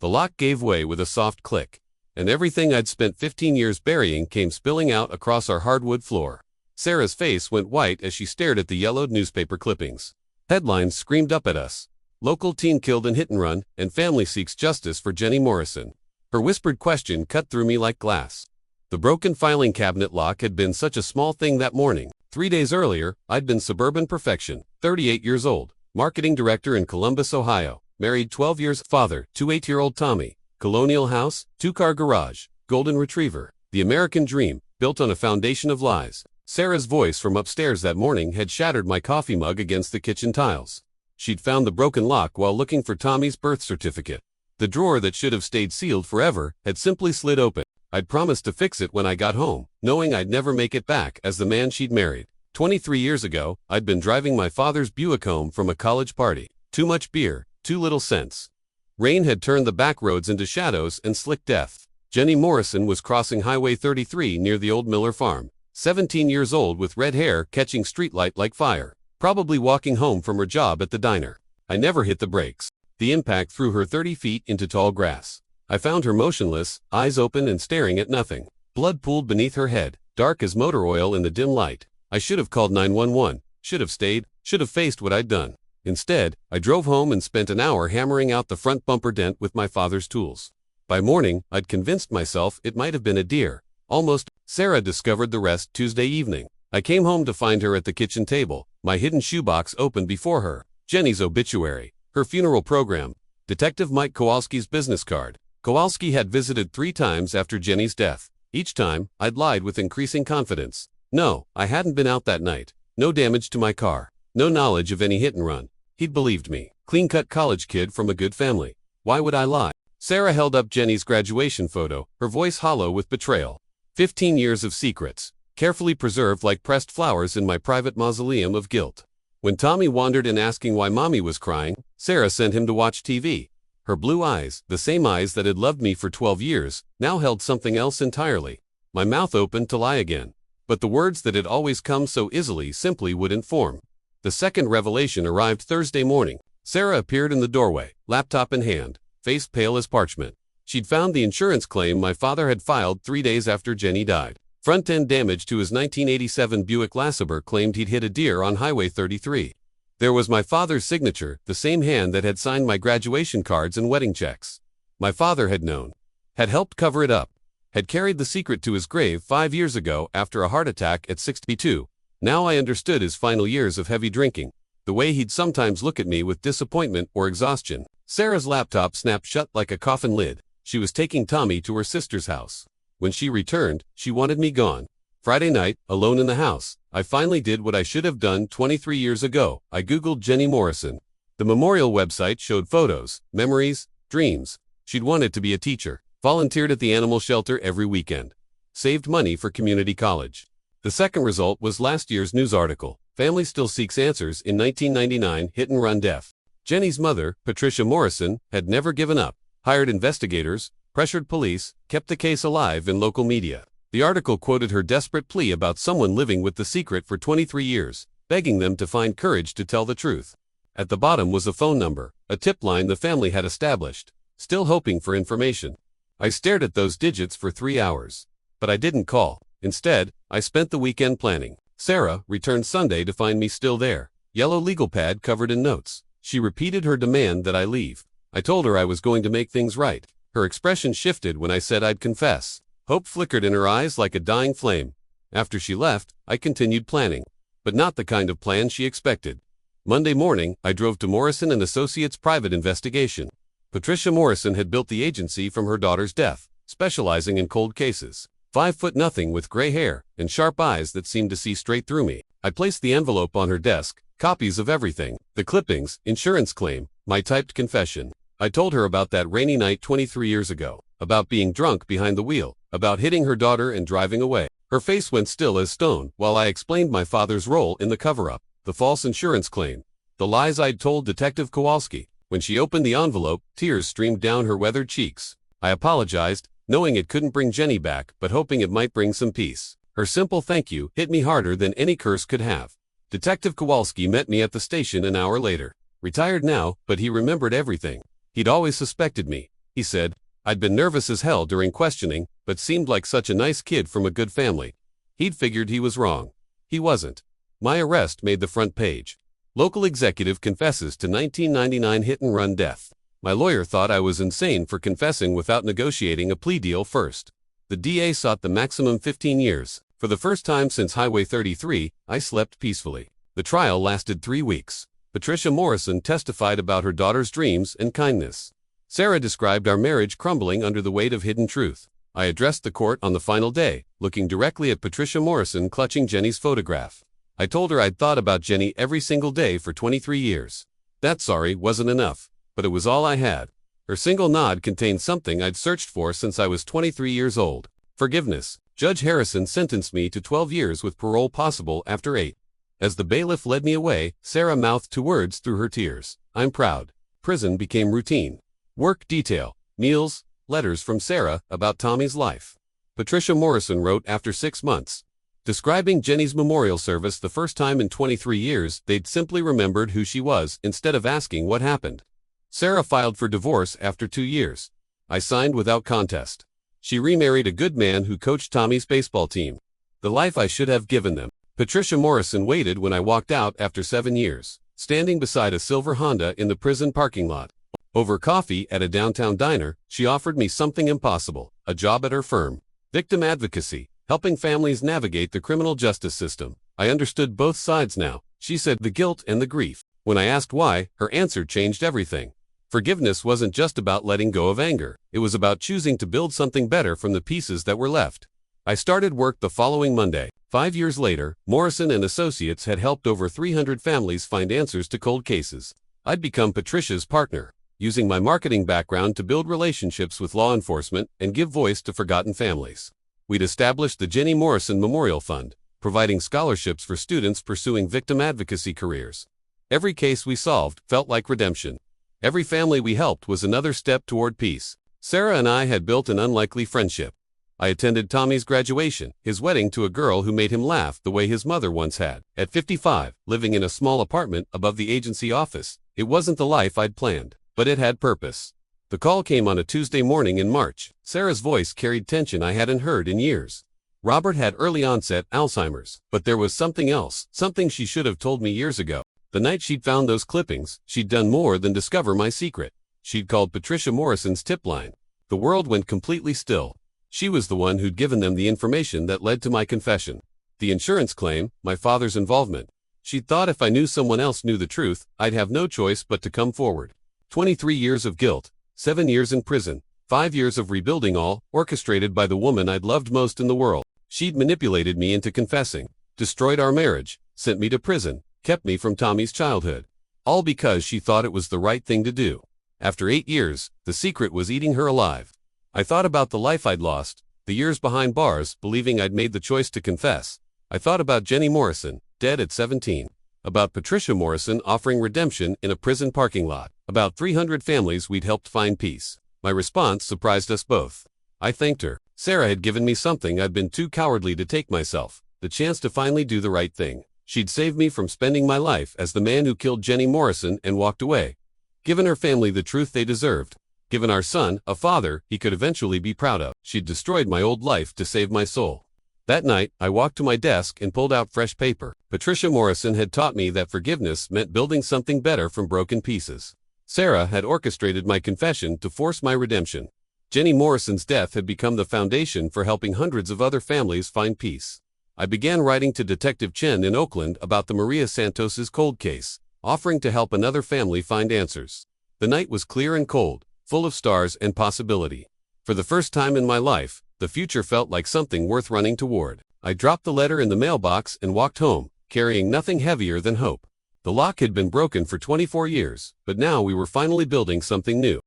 The lock gave way with a soft click, and everything I'd spent 15 years burying came spilling out across our hardwood floor. Sarah's face went white as she stared at the yellowed newspaper clippings. Headlines screamed up at us. Local teen killed in hit and run, and family seeks justice for Jenny Morrison. Her whispered question cut through me like glass. The broken filing cabinet lock had been such a small thing that morning. 3 days earlier, I'd been suburban perfection, 38 years old, marketing director in Columbus, Ohio, married 12 years, father to 8-year-old Tommy, colonial house, 2-car garage, golden retriever, the American dream, built on a foundation of lies. Sarah's voice from upstairs that morning had shattered my coffee mug against the kitchen tiles. She'd found the broken lock while looking for Tommy's birth certificate. The drawer that should have stayed sealed forever had simply slid open. I'd promised to fix it when I got home, knowing I'd never make it back as the man she'd married. 23 years ago, I'd been driving my father's Buick home from a college party. Too much beer, too little sense. Rain had turned the back roads into shadows and slick death. Jenny Morrison was crossing Highway 33 near the old Miller farm, 17 years old with red hair catching streetlight like fire, probably walking home from her job at the diner. I never hit the brakes. The impact threw her 30 feet into tall grass. I found her motionless, eyes open and staring at nothing. Blood pooled beneath her head, dark as motor oil in the dim light. I should have called 911, should have stayed, should have faced what I'd done. Instead, I drove home and spent an hour hammering out the front bumper dent with my father's tools. By morning, I'd convinced myself it might have been a deer. Almost. Sarah discovered the rest Tuesday evening. I came home to find her at the kitchen table, my hidden shoebox open before her. Jenny's obituary, her funeral program, Detective Mike Kowalski's business card. Kowalski had visited 3 times after Jenny's death. Each time, I'd lied with increasing confidence. No, I hadn't been out that night. No damage to my car. No knowledge of any hit and run. He'd believed me. Clean-cut college kid from a good family. Why would I lie? Sarah held up Jenny's graduation photo, her voice hollow with betrayal. 15 years of secrets, carefully preserved like pressed flowers in my private mausoleum of guilt. When Tommy wandered in asking why Mommy was crying, Sarah sent him to watch TV. Her blue eyes, the same eyes that had loved me for 12 years, now held something else entirely. My mouth opened to lie again. But the words that had always come so easily simply wouldn't form. The second revelation arrived Thursday morning. Sarah appeared in the doorway, laptop in hand, face pale as parchment. She'd found the insurance claim my father had filed 3 days after Jenny died. Front-end damage to his 1987 Buick LeSabre claimed he'd hit a deer on Highway 33. There was my father's signature, the same hand that had signed my graduation cards and wedding checks. My father had known, had helped cover it up, had carried the secret to his grave 5 years ago after a heart attack at 62. Now I understood his final years of heavy drinking, the way he'd sometimes look at me with disappointment or exhaustion. Sarah's laptop snapped shut like a coffin lid. She was taking Tommy to her sister's house. When she returned, she wanted me gone. Friday night, alone in the house, I finally did what I should have done 23 years ago. I Googled Jenny Morrison. The memorial website showed photos, memories, dreams. She'd wanted to be a teacher, volunteered at the animal shelter every weekend, saved money for community college. The second result was last year's news article. Family still seeks answers in 1999 hit-and-run death. Jenny's mother, Patricia Morrison, had never given up, hired investigators, pressured police, kept the case alive in local media. The article quoted her desperate plea about someone living with the secret for 23 years, begging them to find courage to tell the truth. At the bottom was a phone number, a tip line the family had established, still hoping for information. I stared at those digits for 3 hours. But I didn't call. Instead, I spent the weekend planning. Sarah returned Sunday to find me still there, yellow legal pad covered in notes. She repeated her demand that I leave. I told her I was going to make things right. Her expression shifted when I said I'd confess. Hope flickered in her eyes like a dying flame. After she left, I continued planning, but not the kind of plan she expected. Monday morning, I drove to Morrison & Associates' private investigation. Patricia Morrison had built the agency from her daughter's death, specializing in cold cases. 5'0" with gray hair and sharp eyes that seemed to see straight through me. I placed the envelope on her desk, copies of everything, the clippings, insurance claim, my typed confession. I told her about that rainy night 23 years ago, about being drunk behind the wheel, about hitting her daughter and driving away. Her face went still as stone while I explained my father's role in the cover-up, the false insurance claim, the lies I'd told Detective Kowalski. When she opened the envelope, tears streamed down her weathered cheeks. I apologized, knowing it couldn't bring Jenny back, but hoping it might bring some peace. Her simple thank you hit me harder than any curse could have. Detective Kowalski met me at the station an hour later. Retired now, but he remembered everything. He'd always suspected me. he said. I'd been nervous as hell during questioning, but seemed like such a nice kid from a good family. He'd figured he was wrong. He wasn't. My arrest made the front page. Local executive confesses to 1999 hit-and-run death. My lawyer thought I was insane for confessing without negotiating a plea deal first. The DA sought the maximum 15 years. For the first time since Highway 33, I slept peacefully. The trial lasted 3 weeks. Patricia Morrison testified about her daughter's dreams and kindness. Sarah described our marriage crumbling under the weight of hidden truth. I addressed the court on the final day, looking directly at Patricia Morrison clutching Jenny's photograph. I told her I'd thought about Jenny every single day for 23 years. That sorry wasn't enough, but it was all I had. Her single nod contained something I'd searched for since I was 23 years old. Forgiveness. Judge Henderson sentenced me to 12 years with parole possible after 8. As the bailiff led me away, Sarah mouthed 2 words through her tears. I'm proud. Prison became routine. Work detail, meals, letters from Sarah about Tommy's life. Patricia Morrison wrote after 6 months. Describing Jenny's memorial service the first time in 23 years, they'd simply remembered who she was instead of asking what happened. Sarah filed for divorce after 2 years. I signed without contest. She remarried a good man who coached Tommy's baseball team. The life I should have given them. Patricia Morrison waited when I walked out after 7 years, standing beside a silver Honda in the prison parking lot. Over coffee at a downtown diner, she offered me something impossible, a job at her firm. Victim advocacy, helping families navigate the criminal justice system. I understood both sides now. She said the guilt and the grief. When I asked why, her answer changed everything. Forgiveness wasn't just about letting go of anger. It was about choosing to build something better from the pieces that were left. I started work the following Monday. 5 years later, Morrison and Associates had helped over 300 families find answers to cold cases. I'd become Patricia's partner, using my marketing background to build relationships with law enforcement and give voice to forgotten families. We'd established the Jenny Morrison Memorial Fund, providing scholarships for students pursuing victim advocacy careers. Every case we solved felt like redemption. Every family we helped was another step toward peace. Sarah and I had built an unlikely friendship. I attended Tommy's graduation, his wedding to a girl who made him laugh the way his mother once had. At 55, living in a small apartment above the agency office, it wasn't the life I'd planned, but it had purpose. The call came on a Tuesday morning in March. Sarah's voice carried tension I hadn't heard in years. Robert had early onset Alzheimer's, but there was something else, something she should have told me years ago. The night she'd found those clippings, she'd done more than discover my secret. She'd called Patricia Morrison's tip line. The world went completely still. She was the one who'd given them the information that led to my confession. The insurance claim, my father's involvement. She'd thought if I knew someone else knew the truth, I'd have no choice but to come forward. 23 years of guilt, 7 years in prison, 5 years of rebuilding, all orchestrated by the woman I'd loved most in the world. She'd manipulated me into confessing, destroyed our marriage, sent me to prison, kept me from Tommy's childhood. All because she thought it was the right thing to do. After 8 years, the secret was eating her alive. I thought about the life I'd lost, the years behind bars, believing I'd made the choice to confess. I thought about Jenny Morrison, dead at 17. About Patricia Morrison offering redemption in a prison parking lot. About 300 families we'd helped find peace. My response surprised us both. I thanked her. Sarah had given me something I'd been too cowardly to take myself, the chance to finally do the right thing. She'd saved me from spending my life as the man who killed Jenny Morrison and walked away. Given her family the truth they deserved. Given our son a father he could eventually be proud of. She'd destroyed my old life to save my soul. That night, I walked to my desk and pulled out fresh paper. Patricia Morrison had taught me that forgiveness meant building something better from broken pieces. Sarah had orchestrated my confession to force my redemption. Jenny Morrison's death had become the foundation for helping hundreds of other families find peace. I began writing to Detective Chen in Oakland about the Maria Santos's cold case, offering to help another family find answers. The night was clear and cold, full of stars and possibility. For the first time in my life, the future felt like something worth running toward. I dropped the letter in the mailbox and walked home, carrying nothing heavier than hope. The lock had been broken for 24 years, but now we were finally building something new.